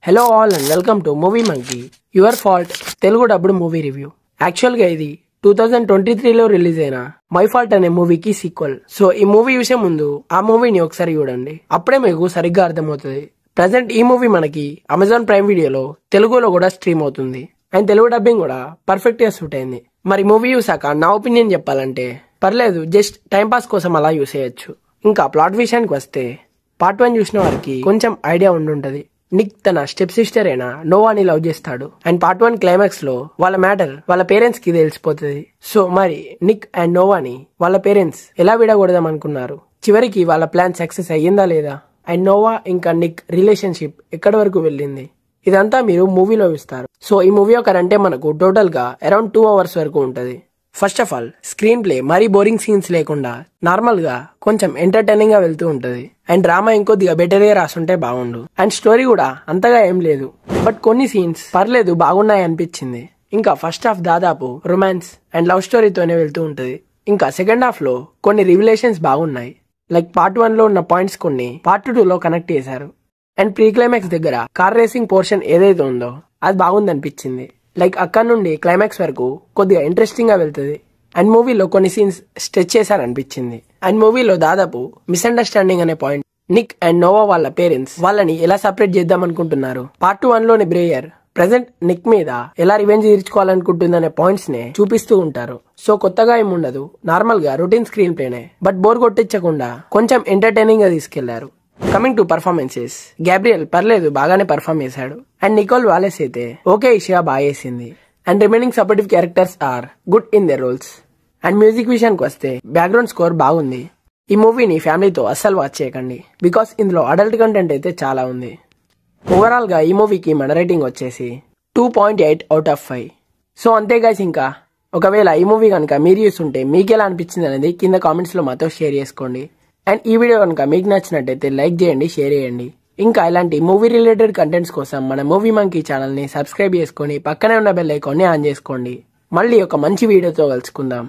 Hello all and welcome to movie monkey your fault Telugu dubbed movie review. Actual గా ఇది 2023లో release అయిన my fault అనే మూవీకి sequel. So ఈ మూవీ చూసే ముందు ఆ మూవీని ఒకసారి చూడండి, అప్పుడే మీకు సరిగ్గా అర్థమవుతుంది. ప్రెసెంట్ ఈ మూవీ మనకి అమెజాన్ ప్రైమ్ వీడియోలో తెలుగులో కూడా స్ట్రీమ్ అవుతుంది అండ్ తెలుగు డబ్బింగ్ కూడా పర్ఫెక్ట్ గా సూట్ అయింది. మరి మూవీ చూసాక నా ఒపీనియన్ చెప్పాలంటే పర్లేదు, జస్ట్ టైం పాస్ కోసం అలా యూస్ చేయొచ్చు. ఇంకా ప్లాట్ విషయానికి వస్తే పార్ట్ 1 చూసిన వారికి కొంచెం ఐడియా ఉండుంటది. నిక్ తన స్టెప్ సిస్టర్ అయిన నోవాని లవ్ చేస్తాడు అండ్ పార్ట్ 1 క్లైమాక్స్ లో వాళ్ళ మ్యాటర్ వాళ్ళ పేరెంట్స్ కి తెలిసిపోతుంది. సో మరి నిక్ అండ్ నోవాని వాళ్ళ పేరెంట్స్ ఎలా విడగొడదాం అనుకున్నారు, చివరికి వాళ్ళ ప్లాన్ సక్సెస్ అయ్యిందా లేదా, అండ్ నోవా ఇంకా నిక్ రిలేషన్షిప్ ఎక్కడి వరకు వెళ్ళింది, ఇదంతా మీరు మూవీలో చూస్తారు. సో ఈ మూవీ ఒక అంటే మనకు టోటల్ గా అరౌండ్ 2 hours వరకు ఉంటది. First of all screen play మరీ బోరింగ్ సీన్స్ లేకుండా నార్మల్ గా కొంచెం ఎంటర్టైనింగ్ గా వెళ్తూ ఉంటది అండ్ డ్రామా ఇంకొద్దిగా బెటర్ గా రాసుంటే బాగుండు. అండ్ స్టోరీ కూడా అంతగా ఏం లేదు, బట్ కొన్ని సీన్స్ పర్లేదు బాగున్నాయి అనిపించింది. ఇంకా ఫస్ట్ హాఫ్ దాదాపు రొమాన్స్ అండ్ లవ్ స్టోరీతోనే వెళ్తూ ఉంటది. ఇంకా సెకండ్ హాఫ్ లో కొన్ని రివిలేషన్స్ బాగున్నాయి, లైక్ పార్ట్ 1 లో ఉన్న పాయింట్స్ కొన్ని పార్ట్ 2 లో కనెక్ట్ చేశారు. అండ్ ప్రీ క్లైమాక్స్ దగ్గర కార్ రేసింగ్ పోర్షన్ ఏదైతే ఉందో అది బాగుంది అనిపించింది. లైక్ అక్కడ నుండి క్లైమాక్స్ వరకు కొద్దిగా ఇంట్రెస్టింగ్ గా వెళ్తుంది. అండ్ మూవీలో కొన్ని సీన్స్ స్ట్రెచ్ చేశారనిపించింది. అండ్ మూవీలో దాదాపు మిస్అండర్స్టాండింగ్ అనే పాయింట్, నిక్ అండ్ నోవా వాళ్ళ పేరెంట్స్ వాళ్ళని ఎలా సపరేట్ చేద్దాం అనుకుంటున్నారు, పార్ట్ 1 లోని బ్రేయర్ ప్రెసెంట్ నిక్ మీద ఎలా రివెంజ్ తీర్చుకోవాలనుకుంటుందనే పాయింట్స్ నే చూపిస్తూ ఉంటారు. సో కొత్తగా ఏముండదు, నార్మల్ గా రొటీన్ స్క్రీన్ ప్లేనే, బట్ బోర్ కొట్టించకుండా కొంచెం ఎంటర్టైనింగ్ గా తీసుకెళ్లారు. కమింగ్ టు పర్ఫార్మెన్సెస్, గ్యాబ్రియల్ పర్లేదు బాగానే పర్ఫార్మ్ చేశాడు అండ్ నికోల్ వాలెస్ అయితే ఓకే ఇషియా బాగా చేసింది. And remaining supportive characters are good in their roles. And music విషయానికి వస్తే బ్యాక్గ్రౌండ్ స్కోర్ బాగుంది. ఈ మూవీని ఫ్యామిలీతో అస్సలు వాచ్ చేయకండి, బికాస్ ఇందులో అడల్ట్ కంటెంట్ అయితే చాలా ఉంది. ఓవరాల్ గా ఈ మూవీకి మన రేటింగ్ వచ్చేసి 2.8 out of 5. సో అంతే గైస్, ఇంకా ఒకవేళ ఈ మూవీ కనుక మీరు చూస్తుంటే మీకు ఎలా అనిపించింది అనేది కింద కామెంట్స్ లో మాతో షేర్ చేసుకోండి. అండ్ ఈ వీడియో కనుక మీకు నచ్చినట్టయితే లైక్ చేయండి, షేర్ చేయండి. ఇంకా ఇలాంటి మూవీ రిలేటెడ్ కంటెంట్స్ కోసం మన మూవీ మంకీ ఛానల్ ని సబ్స్క్రైబ్ చేసుకొని పక్కనే ఉన్న బెల్ ఐకాన్ ని ఆన్ చేసుకోండి. మళ్ళీ ఒక మంచి వీడియోతో కలుసుకుందాం.